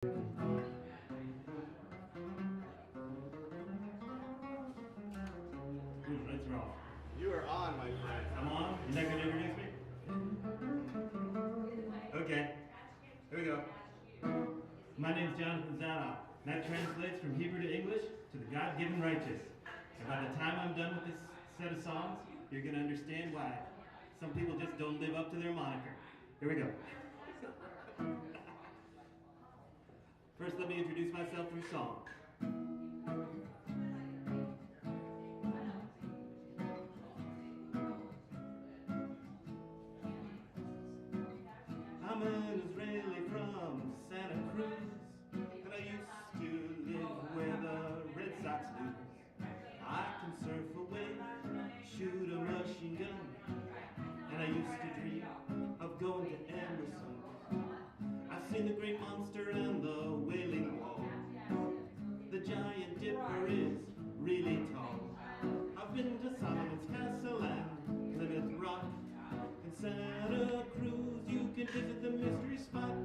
Let's roll. You are on, my friend. I'm on? You're not going to introduce me? Okay. Here we go. My name's Jonathan Zanoff. And that translates from Hebrew to English to the God-given righteous. And by the time I'm done with this set of songs, you're going to understand why some people just don't live up to their moniker. Here we go. First, let me introduce myself through song. I'm an Israeli from Santa Cruz, and I used to live where the Red Sox lose. I can surf away, shoot a machine gun, and I used to dream of going to Emerson. I've seen the Great Monster and the Wailing Wall. The Giant Dipper is really tall. I've been to Solomon's Castle and Plymouth Rock. In Santa Cruz, you can visit the mystery spot.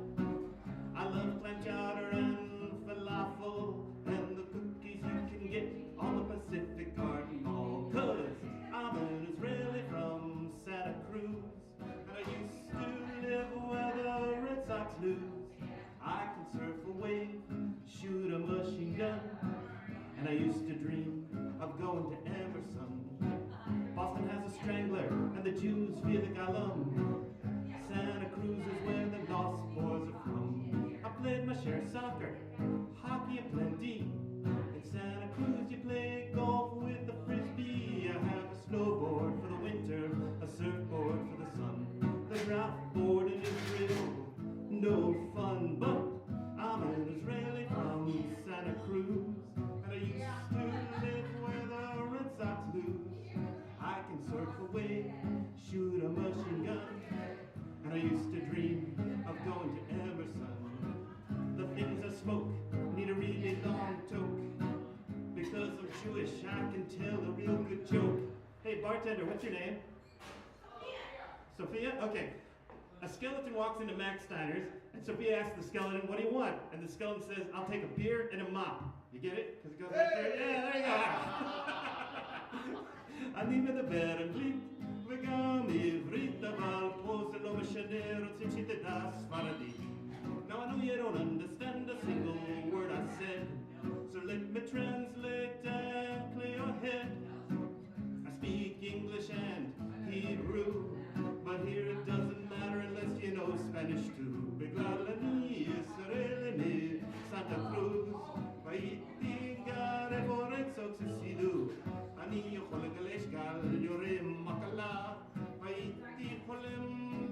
I love clam chowder and falafel and the cookies you can get on the Pacific Garden Mall. 'Cause I'm an Israeli from Santa Cruz, and I used to live where the Red Sox lose. I can surf a wave, shoot a machine gun, and I used to dream of going to Emerson. Boston has a strangler, and the Jews feel the galum. Santa Cruz is where the Lost Boys are from. I played my share of soccer, hockey and plenty. In Santa Cruz you play golf with a frisbee. I have a snowboard for the winter, a surfboard for the sun. The ground board in Israel, no fun, but I'm an Israeli from Santa Cruz, and I used to live where the Red Sox lose. I can surf a wave, shoot a machine gun, and I used to dream of going to Emerson. The things I smoke need a really long toke. Because I'm Jewish, I can tell a real good joke. Hey bartender, what's your name? Sophia? Okay. A skeleton walks into Max Steiner's, and Sophia asks the skeleton, what do you want? And the skeleton says, I'll take a beer and a mop. You get it? Because it goes right there. Yeah, there you go. אני מדבר אנגלית וגם עברית, אבל פה זה לא משנה, רוצים שתדע ספרדית. Now I know you don't understand a single word I said, so let me translate and clear your head. I speak English and Hebrew, but here it doesn't matter unless you know Spanish too. בגלל אני ישראלי מסנטה קרוז, והייתי גר איפה רד סוקס הסידו. אני יכול לגלש גל יורים מקלה, והייתי חולם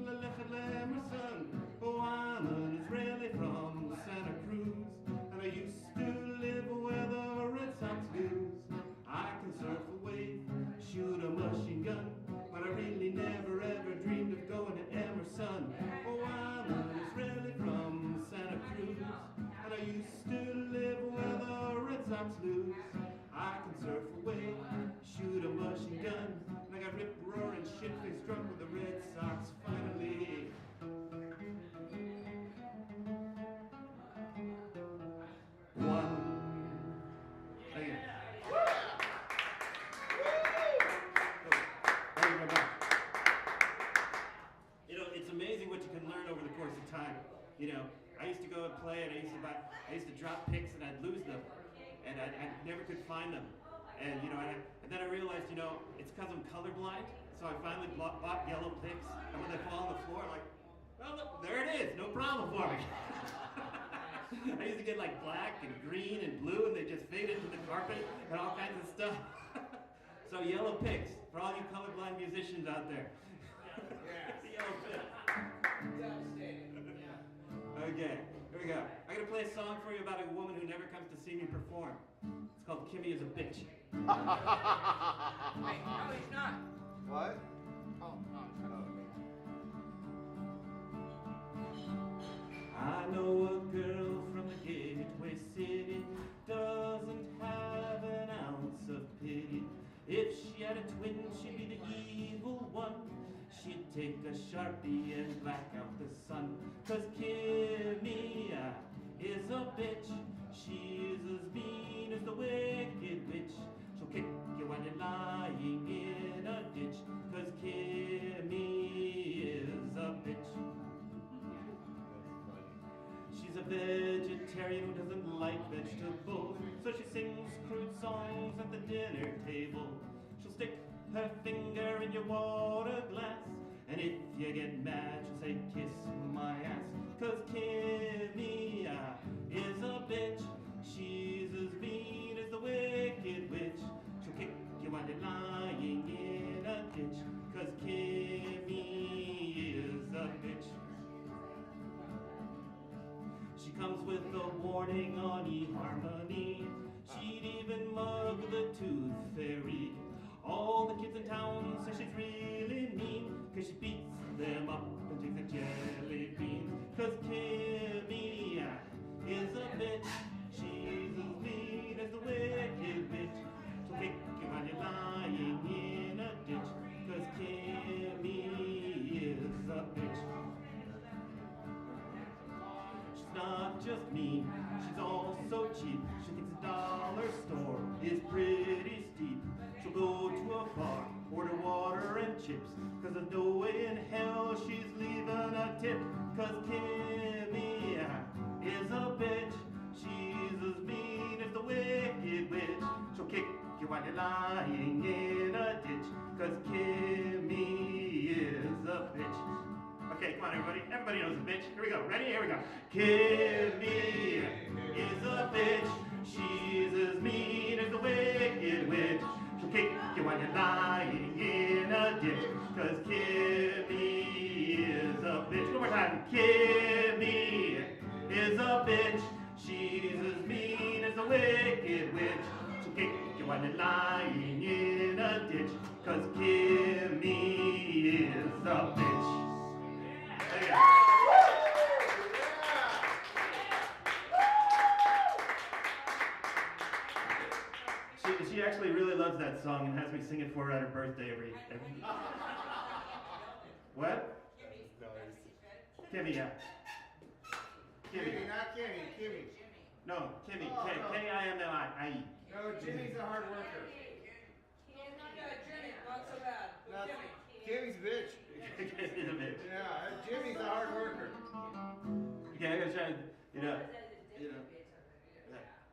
ללכת לאמרסון. Oh, I'm an Israeli from Santa Cruz, and I used to live where the Red Sox lose. I can surf a wave, shoot a machine gun, but I really never ever dreamed of going to Emerson. Oh, I'm an Israeli from Santa Cruz, and I used to live where the Red Sox lose. I can surf a wave, shoot a machine gun, and I got rip-roaring shit-faced drunk with the Red Sox finally. Time. You know, I used to go and play, and I used to drop picks, and I'd lose them, and I never could find them. And you know, and then I realized, you know, it's because I'm colorblind. So I finally bought yellow picks, and when they fall on the floor, I'm like, well, look, there it is, no problem for me. I used to get like black and green and blue, and they just fade into the carpet and all kinds of stuff. So yellow picks for all you colorblind musicians out there. Yellow picks. Okay, here we go. I'm going to play a song for you about a woman who never comes to see me perform. It's called Kimmy is a Bitch. Hey, no, he's not. What? Oh, I know a girl from the gateway city doesn't have an ounce of pity. If she had a twin, she'd be the evil one. She'd take a Sharpie and black out the sun. 'Cause Kimmy is a a bitch. She's as mean as the wicked witch. She'll kick you when you're lying in a ditch, 'cause Kimmy is a bitch. She's a vegetarian who doesn't like vegetables, so she sings crude songs at the dinner table. She'll stick her finger in your water glass, and if you get mad, she'll say, kiss my ass. 'Cause Kimmy is a bitch. She's as mean as the wicked witch. She'll kick you while you're lying in a ditch, 'cause Kimmy is a bitch. She comes with a warning on eHarmony. She'd even mug the tooth fairy. All the kids in town say she's really mean, 'cause she beats them up and takes a jelly bean. 'Cause Kimmy is a bitch. She's as mean as the wicked witch. She'll kick you while you're lying in a ditch, 'cause Kimmy is a bitch. She's not just mean, she's also cheap. She thinks a dollar store is pretty steep. She'll go to a bar, order water and chips, 'cause there's no way in hell she's leaving a tip. 'Cause Kimmy is a bitch. She's as mean as the wicked witch. She'll kick you while you're lying in a ditch, 'cause Kimmy is a bitch. Okay, come on everybody. Everybody knows a bitch. Here we go. Ready? Here we go. Kimmy is a bitch. She's as mean as the wicked witch. She'll kick you while you're lying in a ditch, 'cause Kimmy is a bitch. One more time. Kimmy is a bitch. She's as mean as the wicked witch. She'll kick you while you're lying in a ditch, 'cause Kimmy is a bitch. There you go. She actually really loves that song and has me sing it for her at her birthday every What? Kimmy, yeah. Kimmy, not Kimmy, Kimmy. No, Kimmy. Oh, no. K-I-M-M-I-E. No, Jimmy's a hard worker. Jimmy, not so bad. Not, Jimmy. Kimmy's a bitch. Kimmy's a bitch. Yeah, Jimmy's a hard worker. Okay, I'm gonna try to, yeah,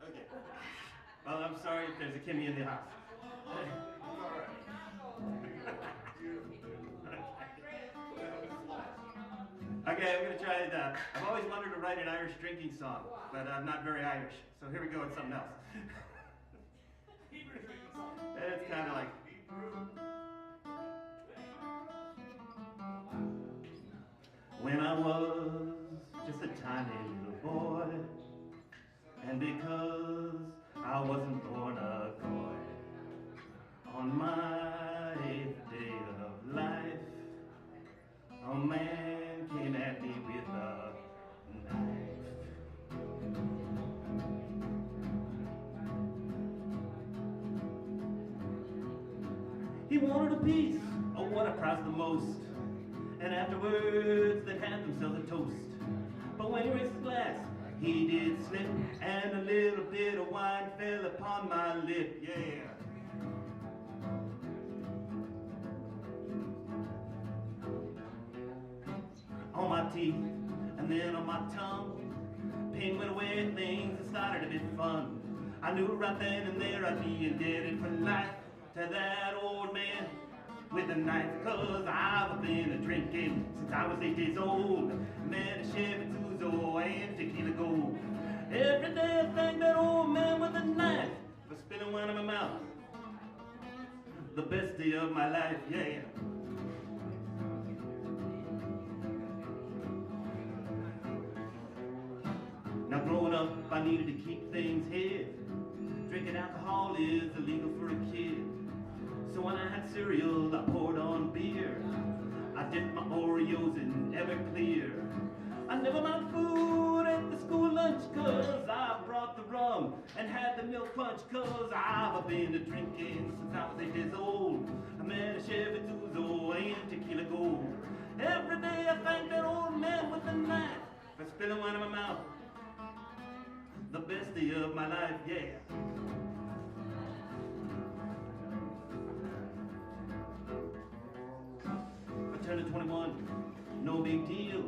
okay. Well, I'm sorry if there's a Kimmy in the house. Okay, I'm gonna try it. I've always wanted to write an Irish drinking song, but I'm not very Irish. So here we go with something else. It's kind of like. When I was just a tiny little boy, and because I wasn't born a coy, on my 8th day of life, a man came at me with a knife. He wanted a piece of what I prized the most, and afterwards they'd have themselves a toast. But when he raised his glass, he did slip, and a little bit of wine fell upon my lip, yeah. On my teeth, and then on my tongue, pain went away, things had started to be fun. I knew right then and there I'd be indebted for life to that old man with a knife, 'cause I've been a-drinking since I was 8 days old. Man, a Chevy Tuzo and tequila gold. Every day I thank that old man with a knife for spilling wine in my mouth. The best day of my life, yeah. Now growing up, I needed to keep things hid. Drinking alcohol is illegal for a kid. So when I had cereal, I poured on beer. I dipped my Oreos in Everclear. I never mind food at the school lunch, 'cause I brought the rum and had the milk punch, 'cause I've been drinking since I was 8 years old. I met a Chevy Tuzo and tequila gold. Every day I thank that old man with a knife for spilling wine in my mouth. the best day of my life, yeah. I turned to 21, no big deal.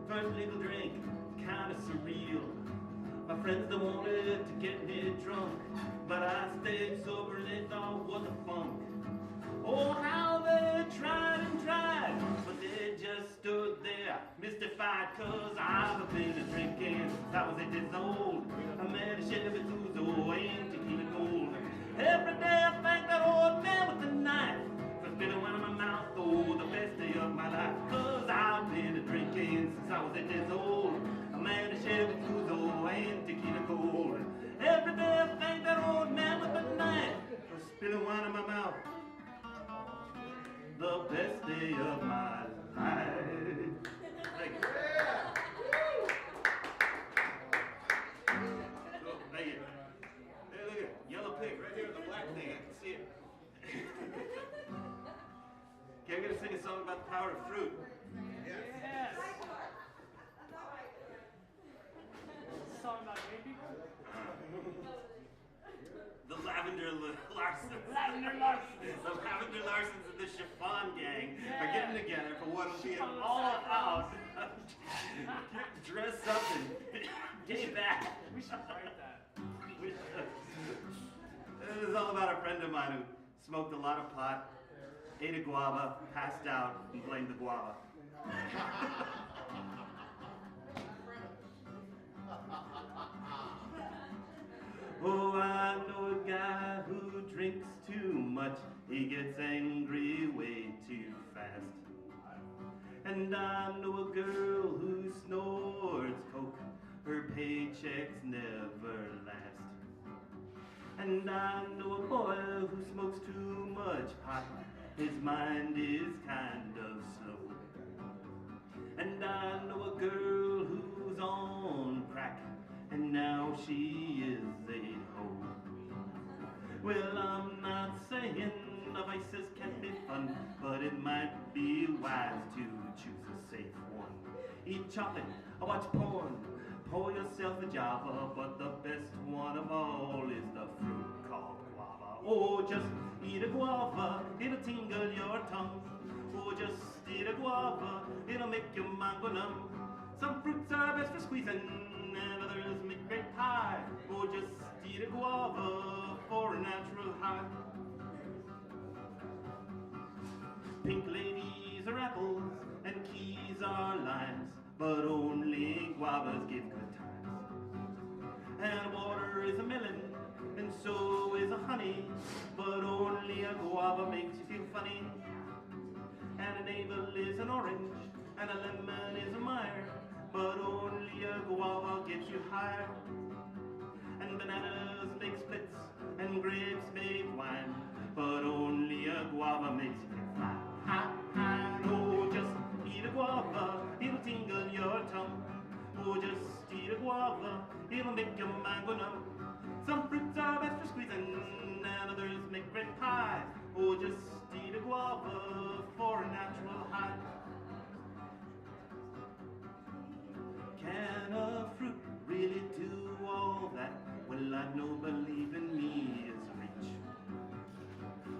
First legal drink, kinda surreal. My friends they wanted to get me drunk, but I stayed sober, they thought what the funk. Oh, how they tried and tried, but they just stood there mystified, cause I've been drinking since I was 8 years old. I met a Chevy Tuzo and tequila gold. Every day I thank that old man with the knife for spitting one in my mouth, oh, the best day of my life. Cause I've been drinking since I was 8 years old. I met a Chevy Tuzo and tequila gold. Every day I thank that old man with the knife for spitting wine in my mouth. The best day of my life. Thank you. Oh, thank you. Hey, look at it. Yellow pig right here in the black thing. I can see it. Okay, I'm going to sing a song about the power of fruit. Yes. Song about gay people? The Lavender Larsons. Lavender Larsons. The Lavender Larsons and the Chiffon Gang are Yeah. getting together for what will be an all-out dress up and gay back. We should write that. We should. This is all about a friend of mine who smoked a lot of pot, ate a guava, passed out, and blamed the guava. Oh, I know a guy who drinks too much. He gets angry way too fast. And I know a girl who snores coke. Her paychecks never last. And I know a boy who smokes too much pot. His mind is kind of slow. And I know a girl who's on crack, and now she is a hoe. Well, I'm not saying the vices can't be fun, but it might be wise to choose a safe one. Eat chocolate or watch porn, pour yourself a java, but the best one of all is the fruit called guava. Oh, just eat a guava, it'll tingle your tongue. Oh, just eat a guava, it'll make your mind go numb. Some fruits are best for squeezing, and others make great pie. Oh, just eat a guava for a natural high. Pink ladies are apples, and keys are limes, but only guavas give good times. And water is a melon, and so is a honey, but only a guava makes you feel funny. And a navel is an orange, and a lemon is a mire, but only a guava gets you higher. And bananas make splits, and grapes make wine, but only a guava makes you fly. Ha, ha, no, just eat a guava, it'll tingle your tongue. Oh, just eat a guava, it'll make your mind go numb. Some fruits are best for squeezing, and others make great pie. Oh, just eat a guava for a natural high. Can a fruit really do all that? Well, I know believing me is a reach,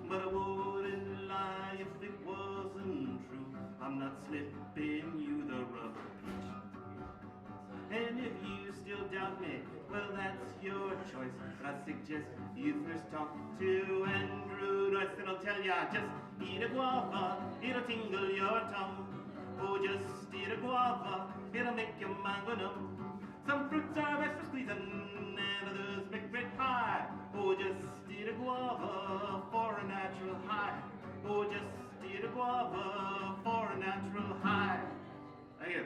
but I wouldn't lie if it wasn't true. I'm not slipping you the rubber peach. And if you still doubt me, well, that's your choice. But I suggest you first talk to Andrew Joyce, and I'll tell ya, just eat a guava, it'll tingle your tongue. Oh, just eat a guava, it'll make your mind go numb. Some fruits are best for squeezing, and others make great pie. Oh, just eat a guava for a natural high. Oh, just eat a guava for a natural high. Thank you.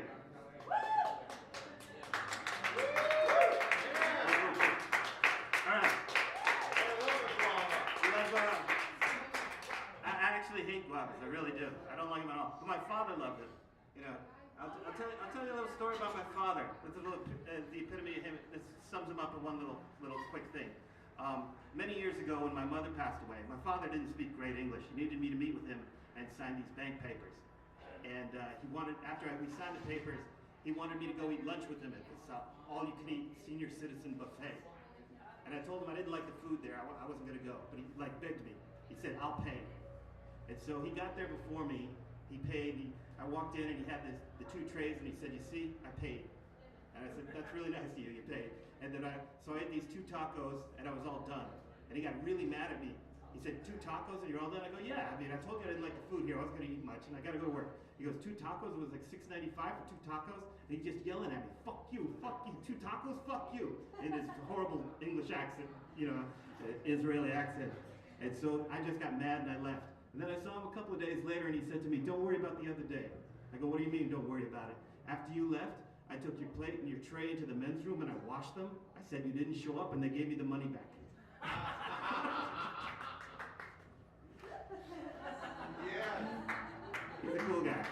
All right. I actually hate guavas. I really do. I don't like them at all. But my father loved it. You know, I'll tell you a little story about my father. It's a little the epitome of him. This sums him up in one little quick thing. Many years ago, when my mother passed away, my father didn't speak great English. He needed me to meet with him and sign these bank papers. And he wanted, after we signed the papers, he wanted me to go eat lunch with him at this all-you-can-eat senior citizen buffet. And I told him I didn't like the food there. I wasn't going to go. But he begged me. He said, I'll pay. And so he got there before me. He paid. I walked in and he had the 2 trays and he said, you see, I paid. And I said, that's really nice of you. You paid. And then so I ate these 2 tacos and I was all done. And he got really mad at me. He said, 2 tacos and you're all done? I go, yeah. I mean, I told you I didn't like the food here. I wasn't going to eat much and I got to go to work. He goes, 2 tacos? It was like $6.95 for 2 tacos? And he's just yelling at me, fuck you, 2 tacos, fuck you. In his horrible English accent, Israeli accent. And so I just got mad and I left. And then I saw him a couple of days later and he said to me, don't worry about the other day. I go, what do you mean, don't worry about it? After you left, I took your plate and your tray into the men's room and I washed them. I said you didn't show up and they gave me the money back. Yeah. He's a cool guy.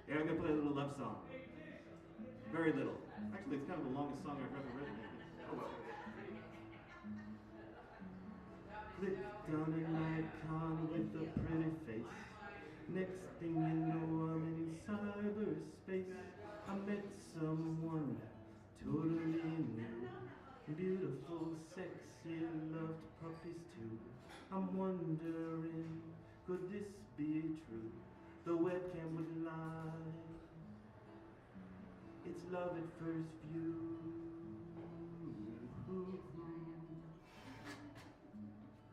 Here, I'm going to play a little love song. Very little. Actually, it's kind of the longest song I've ever written. Oh well. Clicked on an icon with a pretty face. Next thing you know, I'm in cyberspace. I met someone totally new. Beautiful, sexy, loved puppies too. I'm wondering, could this be true? The webcam would lie. It's love at first view.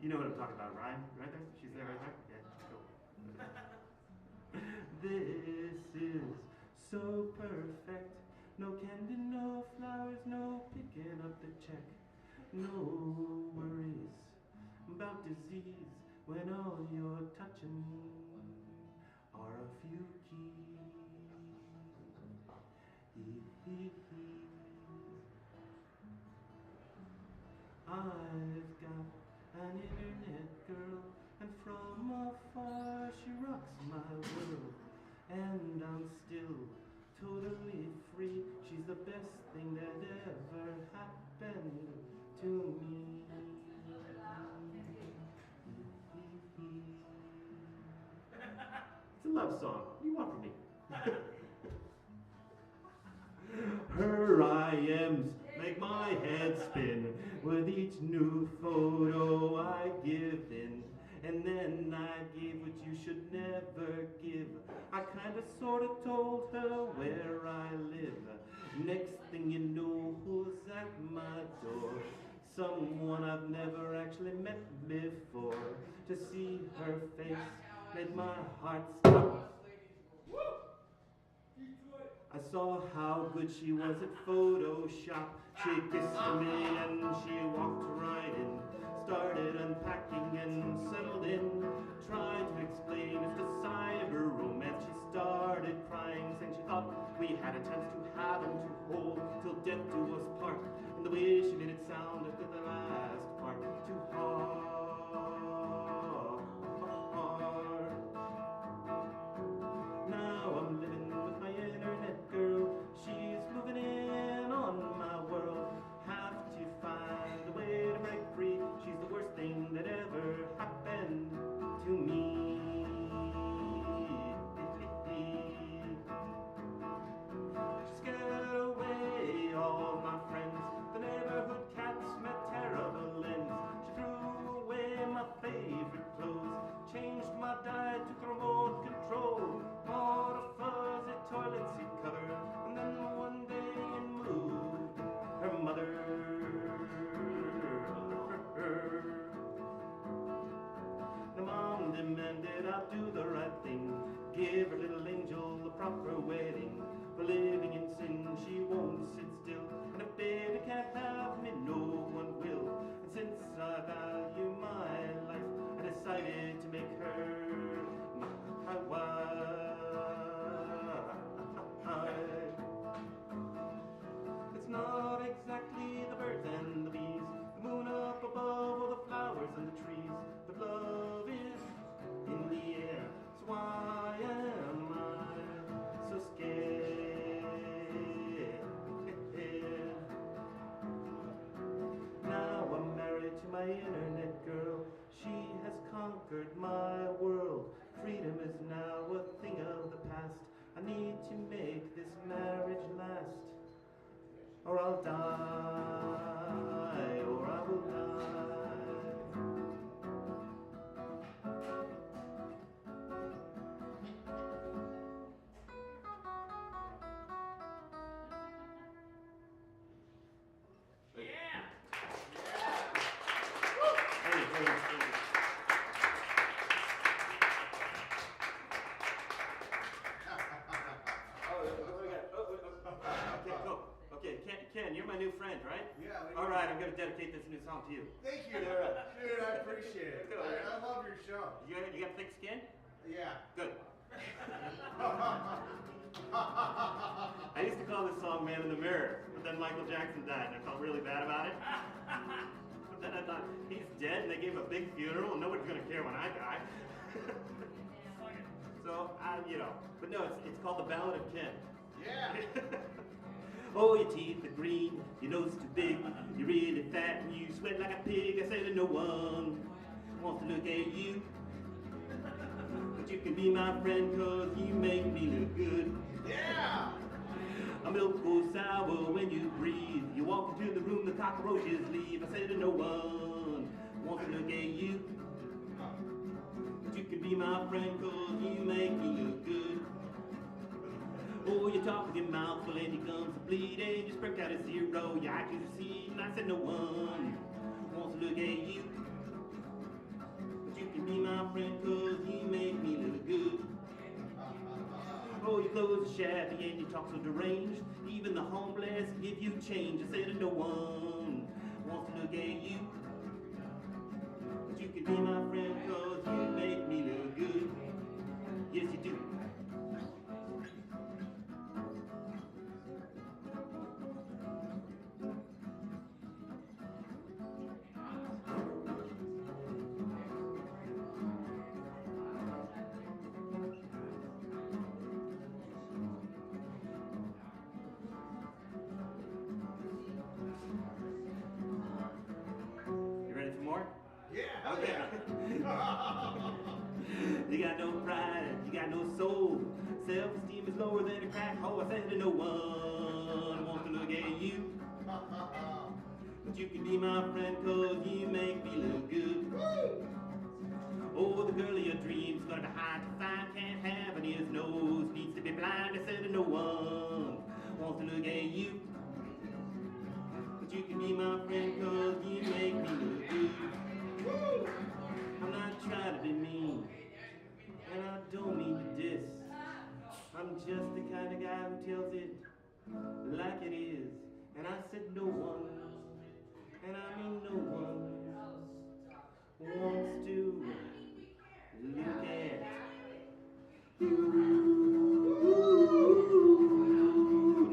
You know what I'm talking about, Ryan? Right there? She's there right there? Yeah, cool. This is so perfect. No candy, no flowers, no picking up the check. No worries about disease when all you're touching are a few keys. I've got an internet girl, and from afar she rocks my world. And I'm still totally free. She's the best thing that ever happened to me. It's a love song. What do you want from me? Her IMs make my head spin with each new photo I give in. And then I gave what you should never give. I kinda sorta told her where I live. Next thing you know, who's at my door? Someone I've never actually met before. To see her face made my heart stop. I saw how good she was at Photoshop. She kissed me and she walked right in. Started unpacking and settled in. Tried to explain it's the cyber romance. She started crying, saying she thought we had a chance to have and to hold till death do us part. And the way she made it sound after the last part, too hard. Now I'm living with my internet girl. She's moving in on my world. Have to find a way to break free. She's the worst thing that ever happened to me. She scared away all my friends. The neighborhood cats met terrible ends. She threw away my favorite or I'll die, or I will die. Yeah. Hey, hey, hey. Okay, go. Okay, Ken, you're my new friend, right? Yeah. All right, I'm going to dedicate this new song to you. Thank you. All right. Dude, I appreciate it. I love your show. You got thick skin? Yeah. Good. I used to call this song Man in the Mirror, but then Michael Jackson died and I felt really bad about it. But then I thought, he's dead and they gave a big funeral and nobody's going to care when I die. So, but no, it's called The Ballad of Ken. Yeah. Oh, your teeth are green, your nose is too big, you're really fat and you sweat like a pig. I say that no one wants to look at you. But you can be my friend cause you make me look good. Yeah. A milk goes sour when you breathe. You walk into the room, the cockroaches leave. I say that no one wants to look at you. But you can be my friend cause you make me look good. Oh, you talk with your mouth full and your gums are bleeding. You spread out a zero, your IQ's recede. And I said no one wants to look at you. But you can be my friend cause you make me look good. Oh, your clothes are shabby and you talk so deranged. Even the homeless give you change. I said no one wants to look at you. But you can be my friend cause you make me look good. Yes, you do. You ready for more? Yeah. Okay. You got no pride, you got no soul. Self-esteem is lower than a crack hole. I said that no one wants to look at you. But you can be my friend cause you make me look good. Oh, the girl of your dreams gonna be hard to find. Can't have an ear's nose, needs to be blind. I said that no one wants to look at you. But you can be my friend cause you make me look good. I'm not trying to be mean, and I don't mean to diss. I'm just the kind of guy who tells it like it is. And I said no one, and I mean no one, wants to look at you.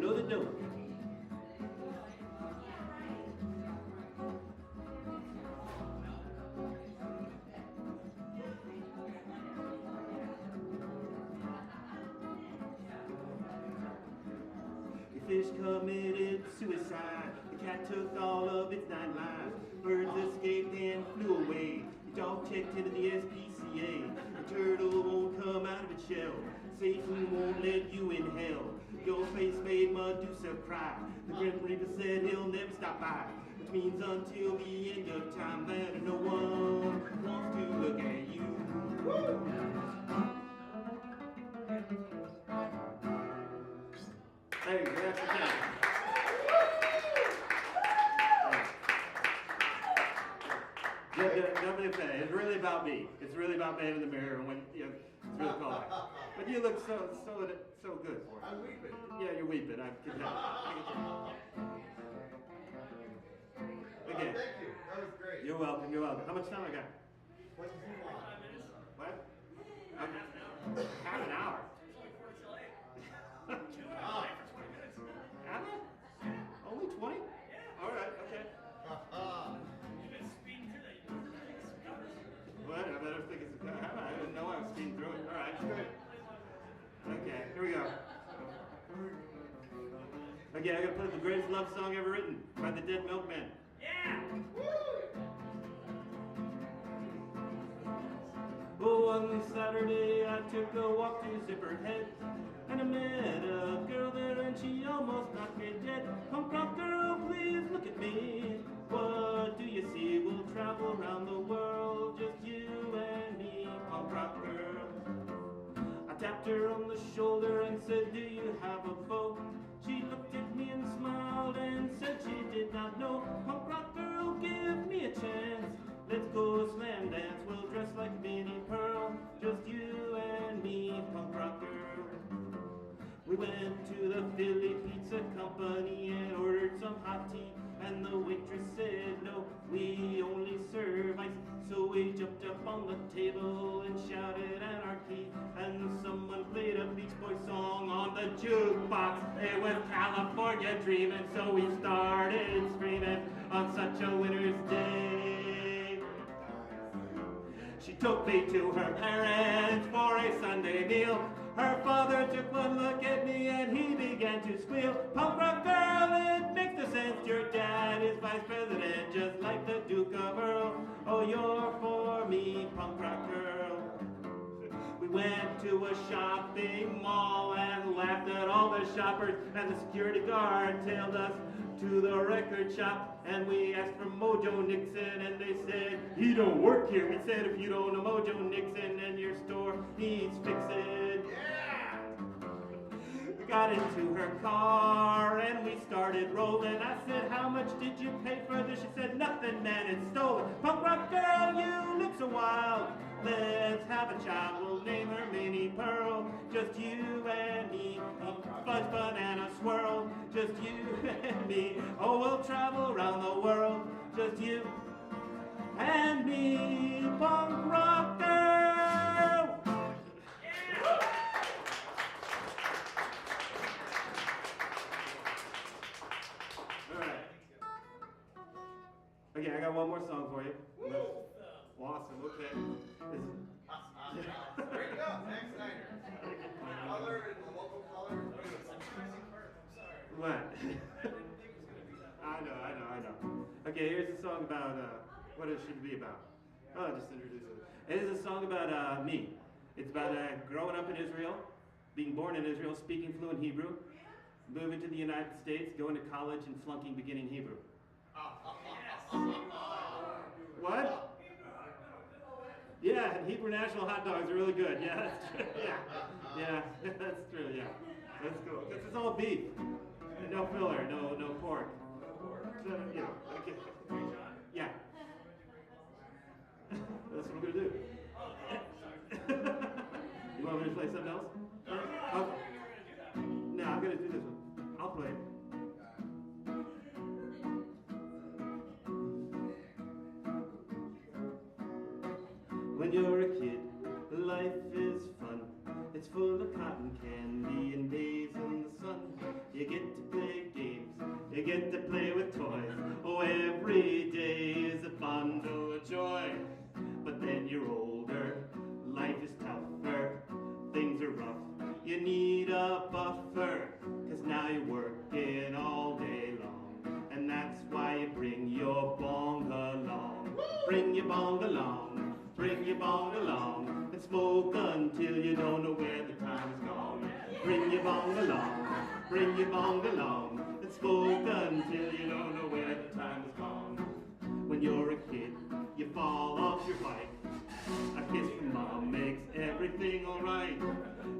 No, they don't. Fish committed suicide. The cat took all of its 9 lives. Birds escaped and flew away. Your dog checked into the SPCA. The turtle won't come out of its shell. Satan won't let you in hell. Your face made Medusa cry. The Grim Reaper said he'll never stop by. Which means until the end of time that no one wants to look at you. There you go, that's the time. Don't be offended. It's really about me. It's really about Man in the Mirror and when it's really called. But you look so good for it. I'm weeping. Yeah, you're weeping. I can tell. Okay. Thank you. That was great. You're welcome. You're welcome. How much time I got? What do you want? What? Half an hour. Am I? Only 20? All right. Okay. What? I better think it's a car. I didn't know I was speeding through it. All right. Good. Okay. Here we go. Okay, I gotta play the greatest love song ever written by the Dead Milkmen. Yeah. Oh, one Saturday I took a walk to Zipper Head, and I met a girl there and she almost knocked me dead. Punk rocker not know. Punk rock girl, give me a chance. Let's go slam dance. We'll dress like Minnie Pearl, just you and me, punk rock girl. We went to the Philly Pizza Company and ordered some hot tea, and the waitress said no, we only serve ice. So we jumped up on the table and shouted anarchy, and someone played a Beach Boys song on the jukebox. It was California Dreamin', so we started screaming on such a winter's day. She took me to her parents for a Sunday meal. Her father took one look at me and he began to squeal. Punk rock girl, it makes no sense. Your dad is vice president, just like the Duke of Earl. Oh, you're for me, punk rock girl. We went to a shopping mall and laughed at all the shoppers, and the security guard tailed us to the record shop, and we asked for Mojo Nixon, and they said, he don't work here. We said, if you don't know Mojo Nixon, then your store needs fixing. Yeah! We got into her car, and we started rolling. I said, how much did you pay for this? She said, nothing, man, it's stolen. Punk rock girl, you look so wild. Let's have a child, we'll name her Minnie Pearl. Just you and me, fudge banana swirl. Just you and me, oh, we'll travel around the world. Just you and me, punk rock girl. All right. Okay, I got one more song for you. Awesome, okay. There you go, Zack Snyder. Color and the local color. What? I know. Okay, here's a song about, what it should be about. Oh, just introduce it. It is a song about me. It's about growing up in Israel, being born in Israel, speaking fluent Hebrew, moving to the United States, going to college, and flunking beginning Hebrew. What? Yeah, Hebrew National hot dogs are really good. Yeah, that's true. Yeah, that's true. Yeah, that's cool. This is all beef, no filler, no pork. So, you know, okay. Yeah, that's what I'm gonna do. You want me to play something else? Okay. No, I'm gonna do this one. I'll play it. When you're a kid, life is fun. It's full of cotton candy and days in the sun. You get to play games, you get to play with toys. Oh, every day is a bundle of joy. But then you're older, life is tougher, things are rough. You need a buffer, 'cause now you're working all day long. And that's why you bring your bong along. Bring your bong along. Bring your bong along and smoke until you don't know where the time is gone. Bring your bong along, bring your bong along and smoke until you don't know where the time is gone. When you're a kid, you fall off your bike. A kiss from mom makes everything alright.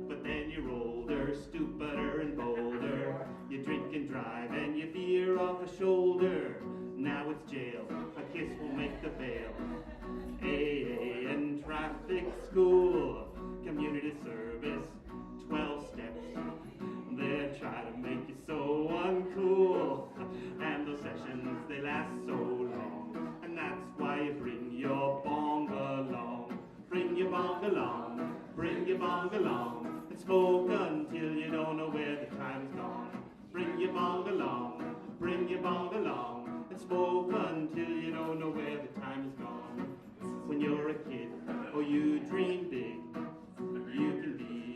But then you're older, stupider and bolder. You drink and drive and you veer off a shoulder. Now it's jail, a kiss will make the bail. AA and traffic school, community service, 12 steps. They try to make you so uncool, and those sessions, they last so long. And that's why you bring your bong along. Bring your bong along, bring your bong along, and smoke until you don't know where the time is gone. Bring your bong along, bring your bong along, and smoke until you don't know where the time is gone. When you're a kid, oh, you dream big. You can be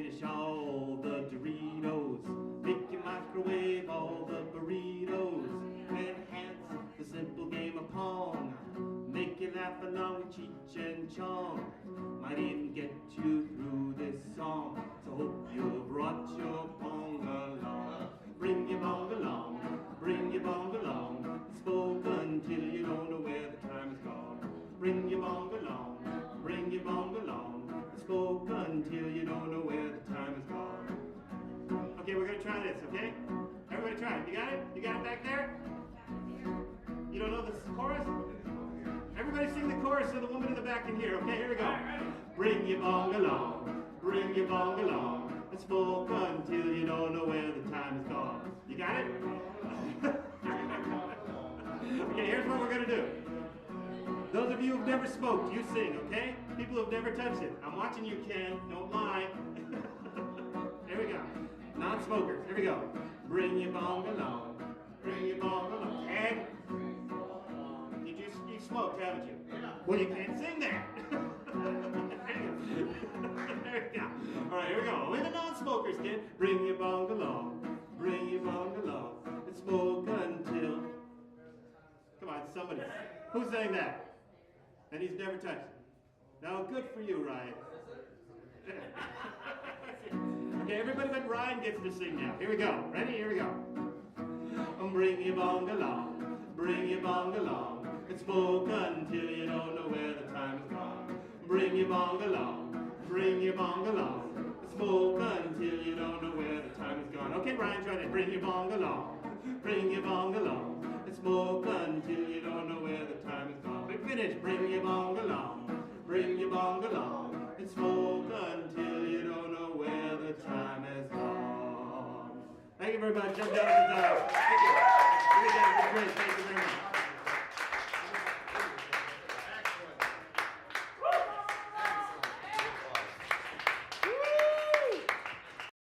finish all the Doritos. Make you microwave all the burritos. Enhance the simple game of Pong. Make you laugh along with Cheech and Chong. Might even get you through this song. So hope you brought your Pong along. Bring your Pong along. Bring your Pong along. Spoke until you don't know where the time has gone. Bring your Pong along. Bring your Pong along. Spoke until you don't know where the time has gone. Okay, we're gonna try this, okay? Everybody try it. You got it? You got it back there? You don't know the chorus? Everybody sing the chorus so the woman in the back can hear. Okay, here we go. Bring your bong along. Bring your bong along. And spoke until you don't know where the time has gone. You got it? Okay, here's what we're gonna do. Those of you who've never smoked, you sing, okay? People who've never touched it. I'm watching you, Ken. Don't lie. Here we go. Non-smokers. Here we go. Bring your bong along. Bring your bong along. Ed, you smoked, haven't you? Yeah. Well, you can't sing that. There we go. All right, here we go. Only the non-smokers, kid. Bring your bong along. Bring your bong along. And smoke until... Come on, somebody. Who's saying that? And he's never touched it. Now, good for you, Ryan. Okay, everybody but Ryan gets to sing now. Here we go. Ready? Here we go. Bring your bong along. Bring your bong along. And smoke until you don't know where the time has gone. Bring your bong along. Bring your bong along. And smoke until you don't know where the time has gone. Okay, Ryan, try that. Bring your bong along. Bring your bong along. And smoke until you don't know where the time has gone. Big finish. Bring your bong along. Bring your bong along. And smoke until you don't know where the time has gone. Thank you very much. I'm done with the time.